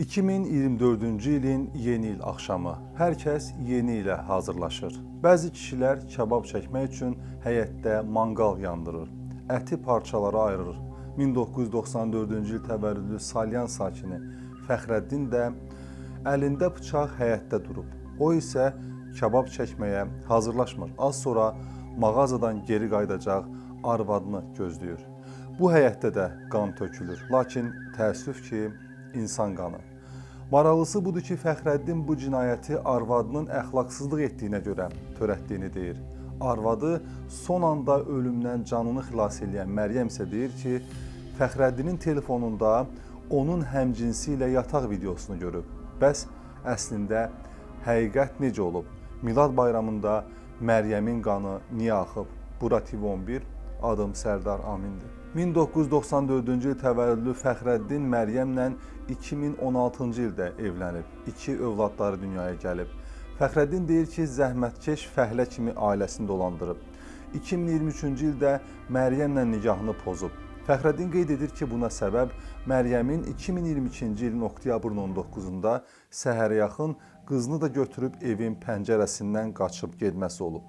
2024-cü ilin yeni il axşamı. Hər kəs yeni ilə hazırlaşır. Bəzi kişilər kebab çəkmək üçün həyətdə manqal yandırır. Əti parçalara ayırır. 1994-cü il təvəllüdlü Salyan sakini Fəxrəddin də əlində bıçaq həyətdə durub. O isə kebab çəkməyə hazırlaşmır. Az sonra mağazadan geri qayıdacaq arvadını gözləyir. Bu həyətdə də qan tökülür. Lakin təəssüf ki, insan qanı. Maraqlısı budur ki, Fəxrəddin bu cinayəti arvadının əxlaqsızlıq etdiyinə görə törətdiyini deyir. Arvadı son anda ölümdən canını xilas edən Məryəm isə deyir ki, Fəxrəddinin telefonunda onun həmcinsi ilə yataq videosunu görüb. Bəs əslində həqiqət necə olub? Milad bayramında Məryəmin qanı niyə axıb? Bura TV11, adım Sərdar Amindir. 1994-cü il təvəllüdlü Fəxrəddin Məryəmlə 2016-cı ildə evlənib. 2 övladları dünyaya gəlib. Fəxrəddin deyir ki, zəhmətkeş fəhlə kimi ailəsini dolandırıb. 2023-cü ildə Məryəmlə nikahını pozub. Fəxrəddin qeyd edir ki, buna səbəb Məryəmin 2022-ci ilin oktyabrın 19-da səhərə yaxın qızını da götürüb evin pəncərəsindən qaçıb getməsi olub.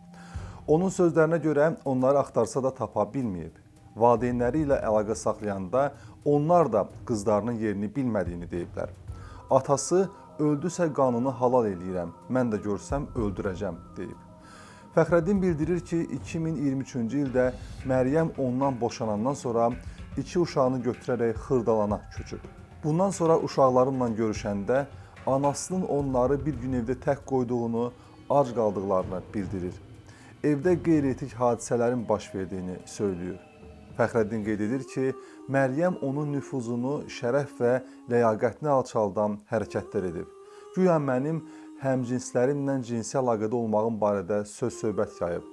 Onun sözlərinə görə onları axtarsa da tapa bilməyib. Valideynləri ilə əlaqə saxlayanda onlar da qızlarının yerini bilmədiyini deyiblər. Atası öldüsə qanını halal eləyirəm, mən də görsəm öldürəcəm deyib. Fəxrəddin bildirir ki, 2023-cü ildə Məryəm ondan boşanandan sonra 2 uşağını götürərək Xırdalana köçüb. Bundan sonra uşaqlarımla görüşəndə anasının onları bir gün evdə tək qoyduğunu, ac qaldıqlarını bildirir. Evdə qeyri-etik hadisələrin baş verdiyini söylüyor. Fəxrəddin qeyd edir ki, Məryəm onun nüfuzunu, şərəf və ləyaqətini alçaldan hərəkətlər edib. Güya mənim həmcinslərimlə cinsi əlaqədə olmağım barədə söz-söhbət yayıb.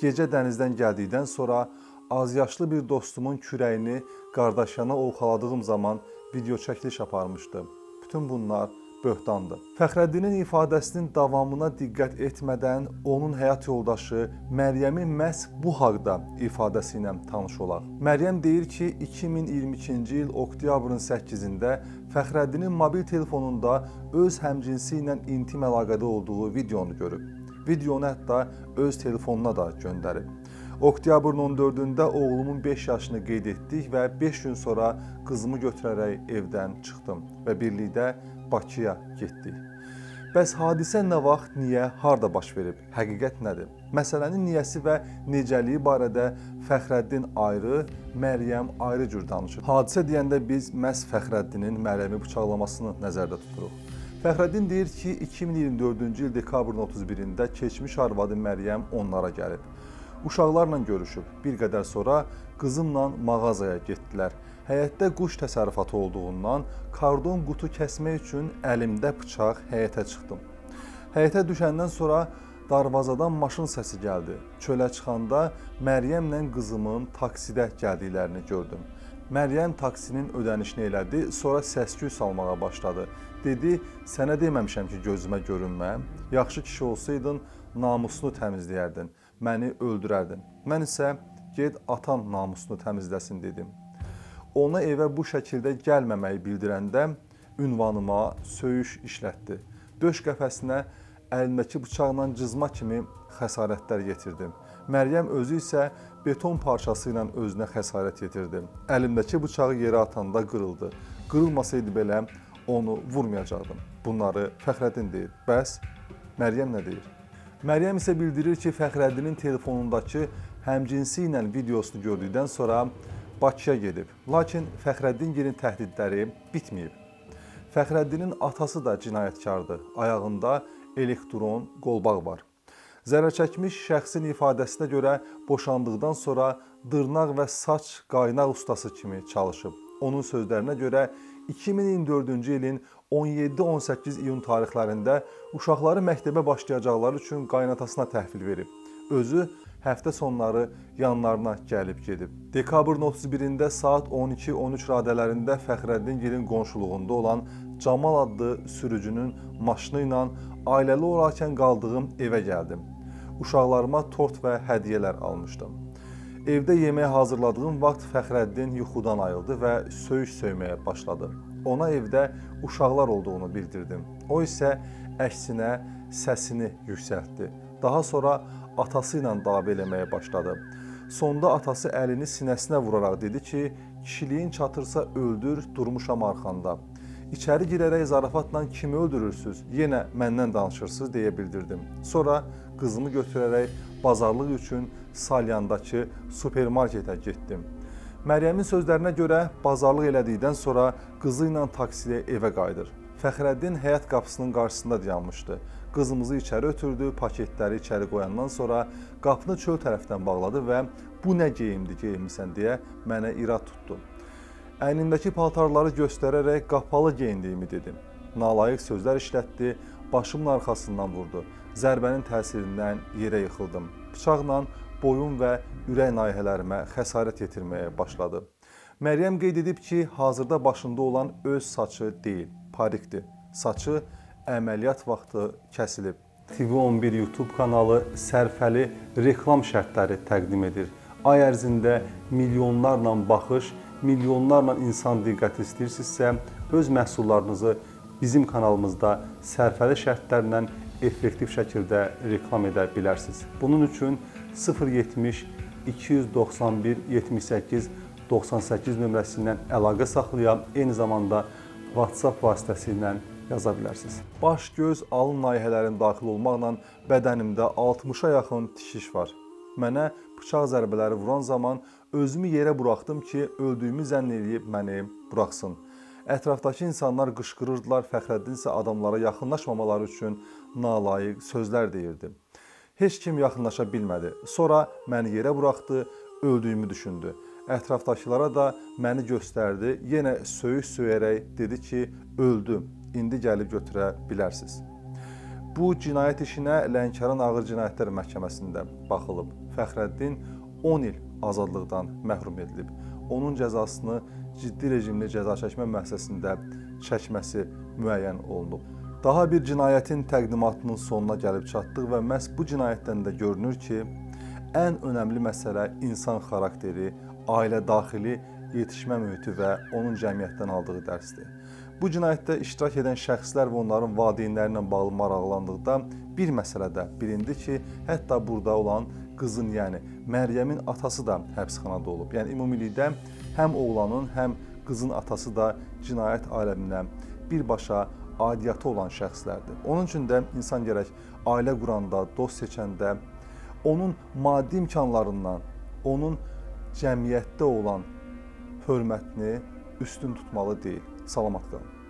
Gecə dənizdən gəldikdən sonra azyaşlı bir dostumun kürəyini qardaşana ovxaladığım zaman video çəkiliş aparmışdı. Bütün bunlar böhtandır. Fəxrəddinin ifadəsinin davamına diqqət etmədən onun həyat yoldaşı Məryəmin məhz bu haqda ifadəsi ilə tanış olaq. Məryəm deyir ki, 2022-ci il oktyabrın 8-də Fəxrəddinin mobil telefonunda öz həmcinsi ilə intim əlaqədə olduğu videonu görüb. Videonu hətta öz telefonuna da göndərib. Oktyabrın 14-də oğlumun 5 yaşını qeyd etdik və 5 gün sonra qızımı götürərək evdən çıxdım və birlikdə Bakıya getdik. Bəs hadisə nə vaxt, niyə, harda baş verib? Həqiqət nədir? Məsələnin niyəsi və necəliyi barədə Fəxrəddin ayrı, Məryəm ayrı cür danışır. Hadisə deyəndə biz məhz Fəxrəddinin Məryəmi bıçaqlamasını nəzərdə tuturuq. Fəxrəddin deyir ki, 2024-cü il dekabrın 31-də keçmiş arvadı Məryəm onlara gəlib. Uşaqlarla görüşüb. Bir qədər sonra qızımla mağazaya getdilər. Həyətdə quş təsərrüfatı olduğundan kardon qutu kəsmək üçün əlimdə bıçaq həyətə çıxdım. Həyətə düşəndən sonra darvazadan maşın səsi gəldi. Çölə çıxanda Məryəmlə qızımın taksidə gəldiklərini gördüm. Məryəm taksinin ödənişini elədi, sonra səs-küy salmağa başladı. Dedi, sənə deməmişəm ki, gözümə görünmə. Yaxşı kişi olsaydın, namusunu təmizləyərdin, məni öldürərdin. Mən isə ged atan namusunu təmizləsin dedim. Ona evə bu şəkildə gəlməməyi bildirəndə ünvanıma söyüş işlətdi. Döş qəfəsinə əlindəki bıçaqla cızma kimi xəsarətlər yetirdim. Məryəm özü isə beton parçası ilə özünə xəsarət yetirdi. Əlimdəki bıçağı yerə atanda qırıldı. Qırılmasaydı belə onu vurmayacaqdım. Bunları Fəxrəddin deyir. Bəs Məryəm nə deyir? Məryəm isə bildirir ki, Fəxrəddinin telefonundakı həmcinsi ilə videosunu gördükdən sonra Bakıya gedib. Lakin Fəxrəddin təhdidləri bitməyib. Fəxrəddinin atası da cinayətkardır. Ayağında elektron qolbaq var. Zərərçəkmiş şəxsin ifadəsinə görə boşandıqdan sonra dırnaq və saç qaynaq ustası kimi çalışıb. Onun sözlərinə görə 2024-cü ilin 17-18 iyun tarixlərində uşaqları məktəbə başlayacaqları üçün qaynatasına təhvil verib. Özü həftə sonları yanlarına gəlib gedib. Dekabrın 31-də saat 12-13 radələrində Fəxrəddingilin qonşuluğunda olan Camal adlı sürücünün maşını ilə ailəli olarkən qaldığım evə gəldim. Uşaqlarıma tort və hədiyyələr almışdım. Evdə yemək hazırladığım vaxt Fəxrəddin yuxudan ayıldı və söyüş söyməyə başladı. Ona evdə uşaqlar olduğunu bildirdim. O isə əksinə səsini yüksəltdi. Daha sonra atası ilə dava eləməyə başladı. Sonda atası əlini sinəsinə vuraraq dedi ki, kişiliyin çatırsa öldür, durmuşam arxanda. İçəri girərək zarafatla kimi öldürürsünüz, yenə məndən danışırsınız deyə bildirdim. Sonra qızımı götürərək bazarlıq üçün Salyandakı supermarketə getdim. Məryəmin sözlərinə görə bazarlıq elədikdən sonra qızı ilə taksiyə evə qayıdır. Fəxrəddin həyət qapısının qarşısında dayanmışdı. Qızımızı içəri ötürdü, paketləri içəri qoyandan sonra qapını çöl tərəfdən bağladı və bu nə geyimdir, geyinmisən deyə mənə irad tutdu. Əynindəki paltarları göstərərək qapalı geyindiyimi dedim. Nalayiq sözlər işlətdi, başımın arxasından vurdu. Zərbənin təsirindən yerə yıxıldım. Bıçaqla boyun və ürək nahiyələrimə xəsarət yetirməyə başladı. Məryəm qeyd edib ki, hazırda başında olan öz saçı deyil, parikdir. Saçı əməliyyat vaxtı kəsilib. TV11 YouTube kanalı sərfəli reklam şərtləri təqdim edir. Ay ərzində milyonlarla baxış, milyonlarla insan diqqəti istəyirsinizsə, öz məhsullarınızı bizim kanalımızda sərfəli şərtlərlə effektiv şəkildə reklam edə bilərsiniz. Bunun üçün 070 291 78 98 nömrəsindən əlaqə saxlaya, eyni zamanda WhatsApp vasitəsilə yaza bilərsiniz. Baş, göz, alın nahiyələrim daxil olmaqla bədənimdə 60-a yaxın tikiş var. Mənə bıçaq zərbələri vuran zaman özümü yerə buraxdım ki, öldüyümü zənn edib məni buraxsın. Ətrafdakı insanlar qışqırırdılar, Fəxrəddin isə adamlara yaxınlaşmamaları üçün nalayiq sözlər deyirdi. Heç kim yaxınlaşa bilmədi. Sonra məni yerə buraxdı, öldüyümü düşündü. Ətrafdakılara da məni göstərdi, yenə söyüş söyərək dedi ki, öldüm, indi gəlib götürə bilərsiniz. Bu cinayət işinə Lənkəran Ağır Cinayətlər Məhkəməsində baxılıb. Fəxrəddin 10 il azadlıqdan məhrum edilib. Onun cəzasını ciddi rejimli cəza çəkmə müəssisəsində çəkməsi müəyyən olunub. Daha bir cinayətin təqdimatının sonuna gəlib çatdıq və məhz bu cinayətdən də görünür ki, ən önəmli məsələ insan xarakteri, ailə daxili yetişmə mühiti və onun cəmiyyətdən aldığı dərsdir. Bu cinayətdə iştirak edən şəxslər və onların valideynləri ilə bağlı maraqlandıqda bir məsələ də bilindi ki, hətta burada olan qızın, yəni Məryəmin atası da həbsxanada olub. Yəni ümumilikdə həm oğlanın, həm qızın atası da cinayət aləminə birbaşa aidiyyatı olan şəxslərdir. Onun üçün də insan gərək ailə quranda, dost seçəndə onun maddi imkanlarından, onun cəmiyyətdə olan hörmətini üstün tutmalı deyil. Salamat qalın.